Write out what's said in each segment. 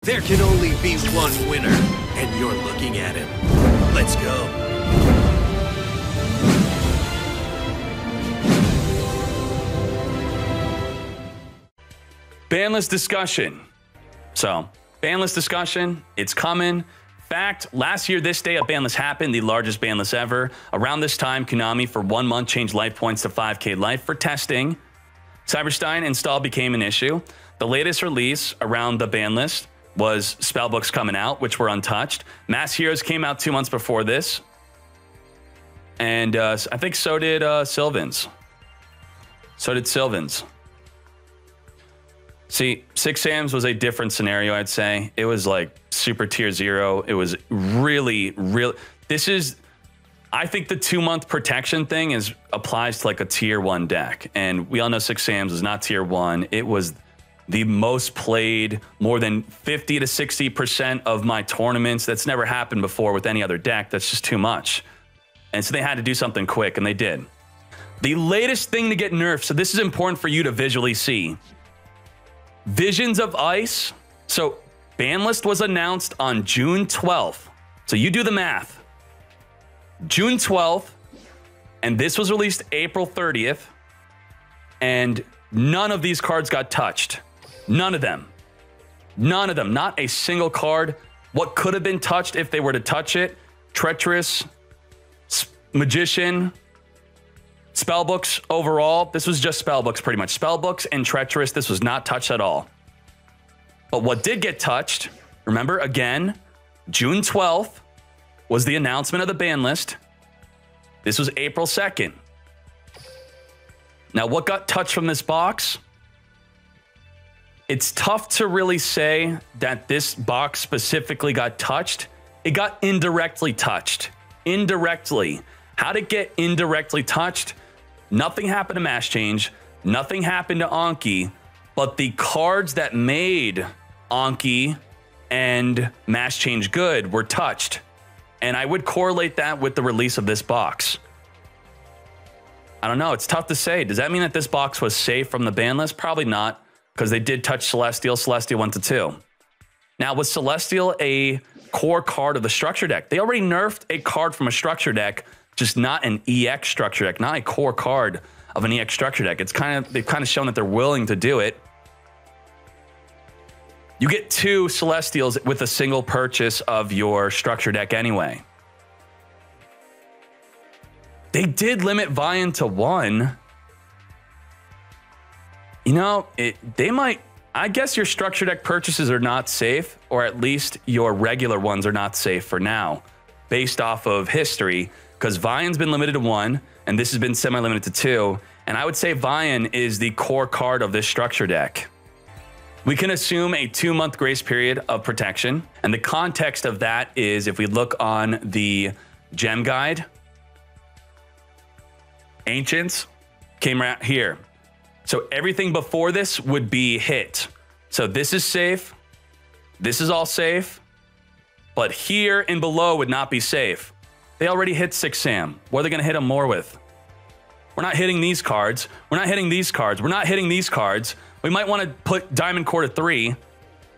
There can only be one winner, and you're looking at him. Let's go. Banlist discussion. So, banlist discussion, it's coming. Fact, last year, this day, a banlist happened, the largest banlist ever. Around this time, Konami, for 1 month, changed life points to 5K life for testing. Cyberstein install became an issue. The latest release around the ban list was spellbooks coming out, which were untouched. Mass Heroes came out 2 months before this. And I think so did Sylvan's. So did Sylvan's. See, 6 Sams was a different scenario, I'd say. It was like super tier 0. It was really. This is, I think the 2-month protection thing applies to like a tier 1 deck. And we all know 6 Sams was not tier 1. It was the most played, more than 50 to 60% of my tournaments. That's never happened before with any other deck. That's just too much. And so they had to do something quick, and they did. The latest thing to get nerfed, so this is important for you to visually see. Visions of Ice. So ban list was announced on June 12th. So you do the math. June 12th, and this was released April 30th, and none of these cards got touched. None of them. None of them. Not a single card. What could have been touched if they were to touch it? Treacherous, Magician, Spellbooks overall. This was just Spellbooks pretty much. Spellbooks and Treacherous, this was not touched at all. But what did get touched, remember again, June 12th was the announcement of the ban list. This was April 2nd. Now, what got touched from this box? It's tough to really say that this box specifically got touched. It got indirectly touched. Indirectly. How'd it get indirectly touched? Nothing happened to Mass Change. Nothing happened to Anki. But the cards that made Anki and Mass Change good were touched. And I would correlate that with the release of this box. I don't know. It's tough to say. Does that mean that this box was safe from the ban list? Probably not, because they did touch Celestial. Celestial went to 2. Now, was Celestial a core card of the structure deck? They already nerfed a card from a structure deck, just not an EX structure deck, not a core card of an EX structure deck. They've kind of shown that they're willing to do it. You get 2 Celestials with a single purchase of your structure deck anyway. They did limit Vian to 1. You know, they might... I guess your structure deck purchases are not safe, or at least your regular ones are not safe for now, based off of history, because Vian's been limited to 1, and this has been semi-limited to 2, and I would say Vian is the core card of this structure deck. We can assume a 2-month grace period of protection, and the context of that is if we look on the gem guide, Ancients came right here. So everything before this would be hit. So this is safe. This is all safe. But here and below would not be safe. They already hit 6 Sam. What are they going to hit them more with? We're not hitting these cards. We're not hitting these cards. We're not hitting these cards. We might want to put Diamond Core to 3. So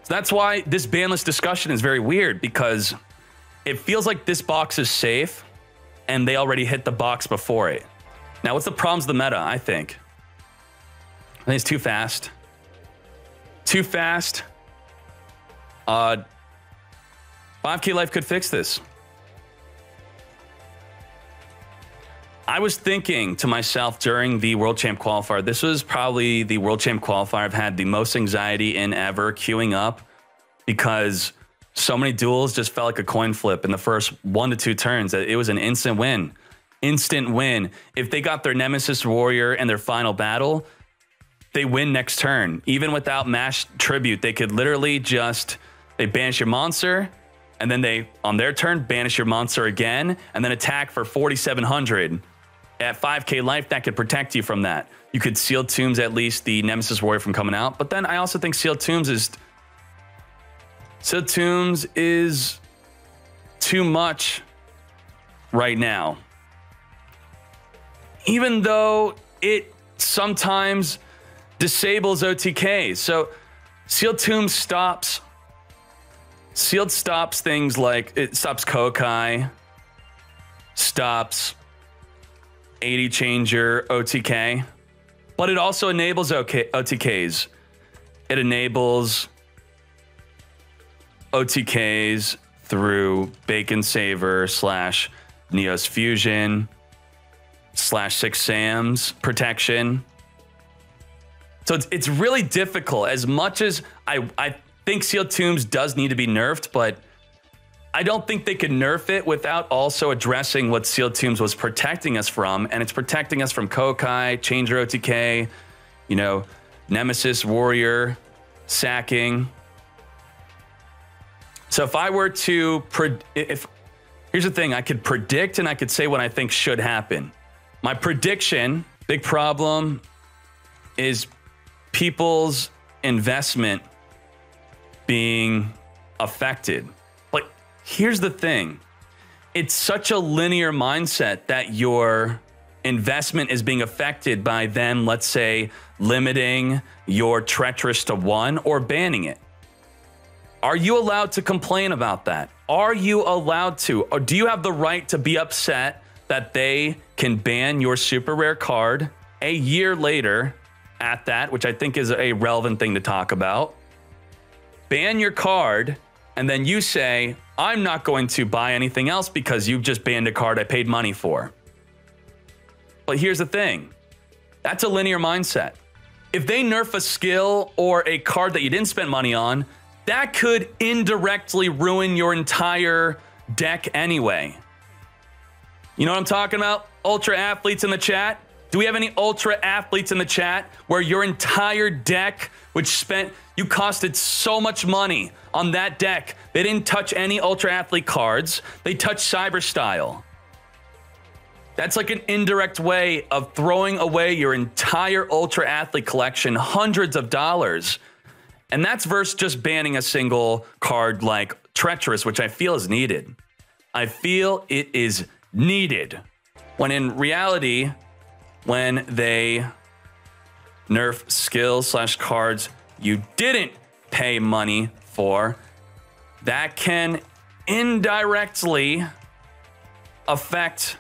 that's why this ban list discussion is very weird, because it feels like this box is safe and they already hit the box before it. Now, what's the problems with the meta, I think? I think it's too fast. Too fast. 5K Life could fix this. I was thinking to myself during the World Champ Qualifier, this was probably the World Champ Qualifier I've had the most anxiety in ever queuing up, because so many duels just felt like a coin flip in the first 1 to 2 turns. It was an instant win. Instant win. If they got their Nemesis Warrior in their final battle, they win next turn. Even without Mash Tribute, they could literally just, they banish your monster, and then they, on their turn, banish your monster again, and then attack for 4,700. At 5K life, that could protect you from that. You could Sealed Tombs at least the Nemesis Warrior from coming out, but then I also think Sealed Tombs is too much right now. Even though it sometimes disables OTK. So Sealed Tomb stops Sealed stops things like it stops Kokai, stops 80 changer OTK, but it also enables OTKs. It enables OTKs through Bacon Saver / Neos Fusion / 6 Sam's protection. So it's really difficult. As much as I think Sealed Tombs does need to be nerfed, but I don't think they could nerf it without also addressing what Sealed Tombs was protecting us from, and it's protecting us from Kokai, Changer OTK, you know, Nemesis Warrior, sacking. So if I were to, here's the thing, I could predict and I could say what I think should happen. My prediction, big problem, is people's investment being affected. Like, here's the thing. It's such a linear mindset that your investment is being affected by them, let's say, limiting your treacherous to 1 or banning it. Are you allowed to complain about that? Are you allowed to? Or do you have the right to be upset that they can ban your super rare card a year later at that, which I think is a relevant thing to talk about? Ban your card, and then you say, I'm not going to buy anything else because you've just banned a card I paid money for. But here's the thing. That's a linear mindset. If they nerf a skill or a card that you didn't spend money on, that could indirectly ruin your entire deck anyway. You know what I'm talking about? Ultra athletes in the chat? Do we have any ultra athletes in the chat where your entire deck, which you costed so much money on that deck, they didn't touch any ultra athlete cards, they touched Cyber Style? That's like an indirect way of throwing away your entire ultra athlete collection, hundreds of dollars. And that's versus just banning a single card like Treacherous, which I feel is needed. I feel it is needed. When in reality, when they nerf skills / cards you didn't pay money for, that can indirectly affect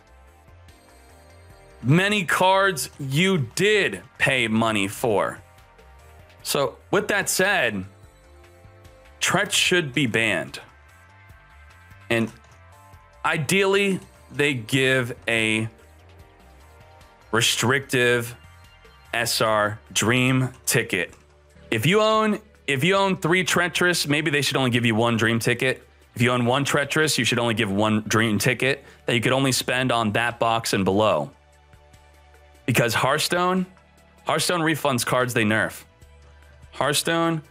many cards you did pay money for. So with that said, Tretch should be banned. And ideally, they give a restrictive SR dream ticket. If you own 3 Treacherous, maybe they should only give you 1 dream ticket. If you own 1 Treacherous, you should only give 1 dream ticket that you could only spend on that box and below. Because Hearthstone refunds cards they nerf. Hearthstone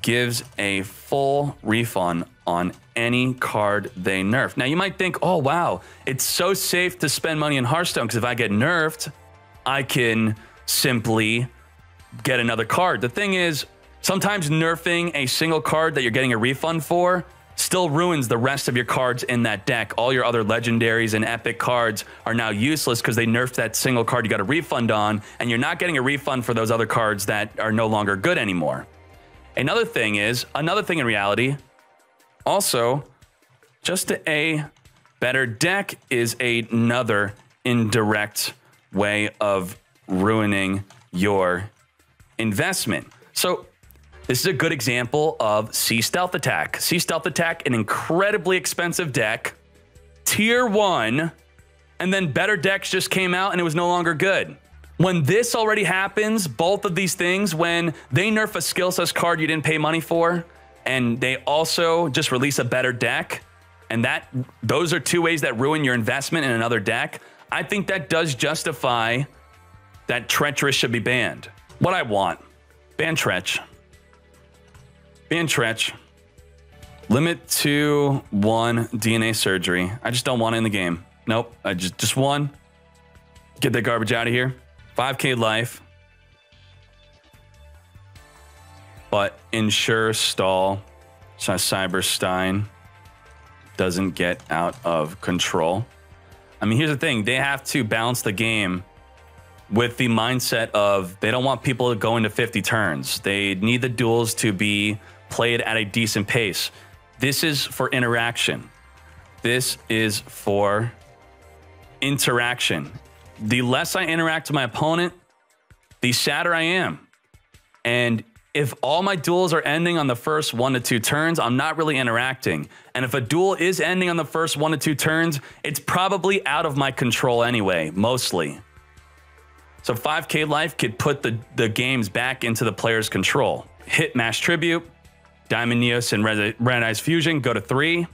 gives a full refund on any card they nerf. Now you might think, oh wow, it's so safe to spend money in Hearthstone because if I get nerfed, I can simply get another card. The thing is, sometimes nerfing a single card that you're getting a refund for still ruins the rest of your cards in that deck. All your other legendaries and epic cards are now useless because they nerfed that single card you got a refund on, and you're not getting a refund for those other cards that are no longer good anymore. Another thing in reality, also, just a better deck is another indirect way of ruining your investment. So this is a good example of Sea Stealth Attack. Sea Stealth Attack, an incredibly expensive deck, tier 1, and then better decks just came out and it was no longer good. When this already happens, both of these things, when they nerf a skill / card you didn't pay money for, and they also just release a better deck, and those are 2 ways that ruin your investment in another deck, I think that does justify that Treacherous should be banned. What I want, ban Tretch. Ban Tretch. Limit to 1 DNA surgery. I just don't want it in the game. Nope, I just 1. Get that garbage out of here. 5k life. But ensure stall so Cyberstein doesn't get out of control. I mean, here's the thing. They have to balance the game with the mindset of they don't want people to go into 50 turns. They need the duels to be played at a decent pace. This is for interaction. This is for interaction. The less I interact with my opponent, the sadder I am. And if all my duels are ending on the first 1 to 2 turns, I'm not really interacting. And if a duel is ending on the first 1 to 2 turns, it's probably out of my control anyway, mostly. So 5k life could put the games back into the player's control. Hit Mass Tribute, Diamond Neos and Red Eyes Fusion go to 3.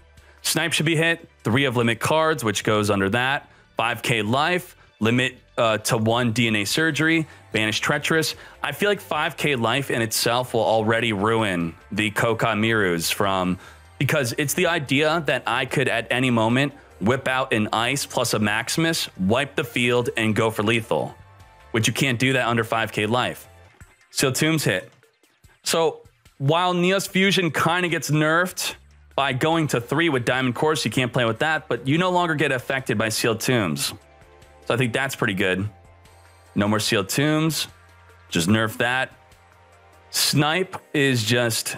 Snipe should be hit, 3 of limit cards, which goes under that. 5k life, limit to 1 DNA surgery, banish treacherous. I feel like 5k life in itself will already ruin the Koka Mirus because it's the idea that I could at any moment whip out an ice plus a Maximus, wipe the field, and go for lethal, which you can't do that under 5k life. Sealed Tombs hit. So while Neos Fusion kind of gets nerfed by going to 3 with Diamond Course, you can't play with that, but you no longer get affected by Sealed Tombs. So I think that's pretty good. No more Sealed Tombs. Just nerf that. Snipe is just...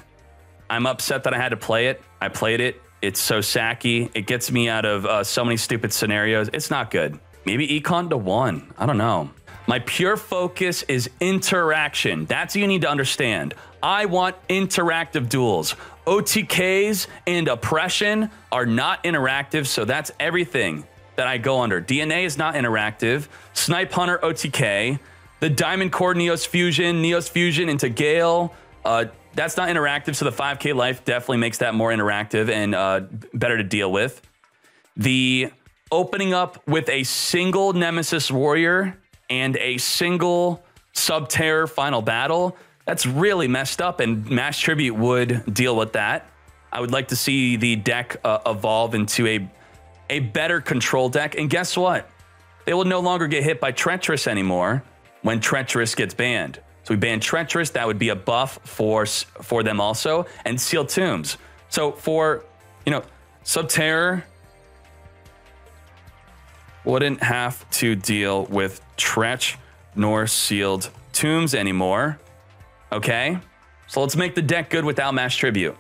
I'm upset that I had to play it. I played it. It's so sacky. It gets me out of so many stupid scenarios. It's not good. Maybe Econ to 1. I don't know. My pure focus is interaction. That's what you need to understand. I want interactive duels. OTKs and oppression are not interactive, so that's everything that I go under. DNA is not interactive. Snipe Hunter OTK. The Diamond Core Neos Fusion into Gale. That's not interactive, so the 5k life definitely makes that more interactive and better to deal with. The opening up with a single Nemesis Warrior and a single Subterror Final Battle, that's really messed up, and Mass Tribute would deal with that. I would like to see the deck evolve into a better control deck, and guess what? They will no longer get hit by Treacherous anymore when Treacherous gets banned. So we ban Treacherous, that would be a buff for them also, and Sealed Tombs. So for, Subterror wouldn't have to deal with Tretch nor Sealed Tombs anymore. Okay, so let's make the deck good without Mass Tribute.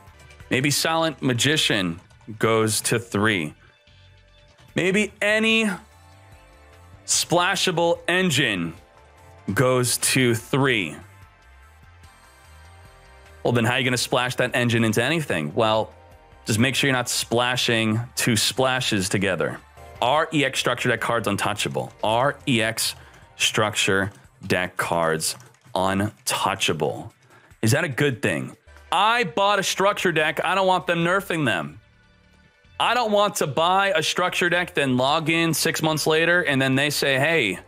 Maybe Silent Magician goes to 3. Maybe any splashable engine goes to 3. Well, then how are you going to splash that engine into anything? Well, just make sure you're not splashing 2 splashes together. Are EX structure deck cards untouchable? Are EX structure deck cards untouchable? Is that a good thing? I bought a structure deck. I don't want them nerfing them. I don't want to buy a structure deck, then log in 6 months later, and then they say, hey,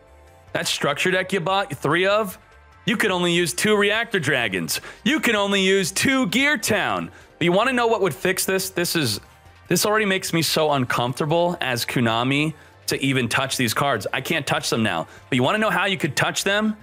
that structure deck you bought 3 of, you can only use 2 Reactor Dragons. You can only use 2 Gear Town. But you want to know what would fix this? This already makes me so uncomfortable as Konami to even touch these cards. I can't touch them now. But you want to know how you could touch them?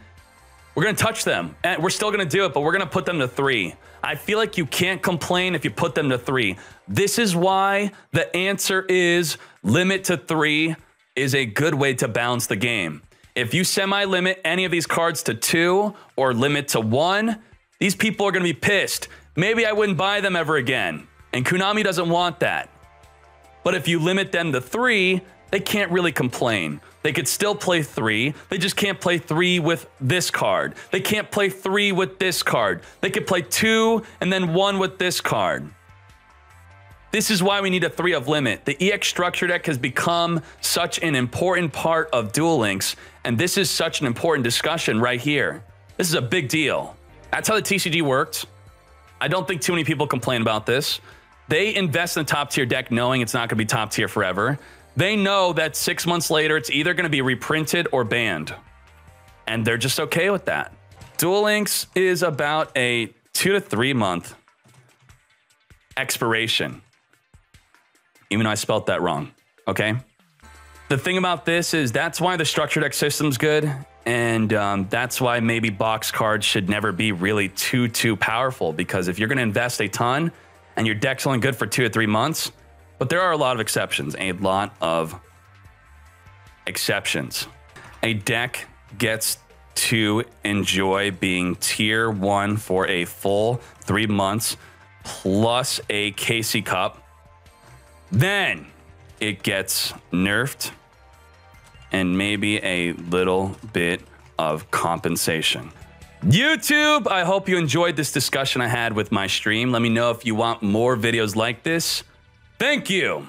We're going to touch them. And we're still going to do it, but we're going to put them to 3. I feel like you can't complain if you put them to 3. This is why the answer is limit to 3 is a good way to balance the game. If you semi-limit any of these cards to 2 or limit to 1, these people are going to be pissed. Maybe I wouldn't buy them ever again. And Konami doesn't want that. But if you limit them to 3, they can't really complain. They could still play 3. They just can't play 3 with this card. They can't play 3 with this card. They could play 2 and then 1 with this card. This is why we need a 3 of limit. The EX structure deck has become such an important part of Duel Links, and this is such an important discussion right here. This is a big deal. That's how the TCG worked. I don't think too many people complain about this. They invest in a top tier deck knowing it's not going to be top tier forever. They know that 6 months later, it's either going to be reprinted or banned. And they're just okay with that. Duel Links is about a 2 to 3 month expiration. Even though I spelled that wrong, okay? The thing about this is that's why the structure deck system's good. And that's why maybe box cards should never be really too powerful. Because if you're going to invest a ton and your deck's only good for 2 or 3 months, but there are a lot of exceptions, a lot of exceptions. A deck gets to enjoy being tier 1 for a full 3 months plus a Casey Cup. Then it gets nerfed and maybe a little bit of compensation. YouTube, I hope you enjoyed this discussion I had with my stream. Let me know if you want more videos like this. Thank you.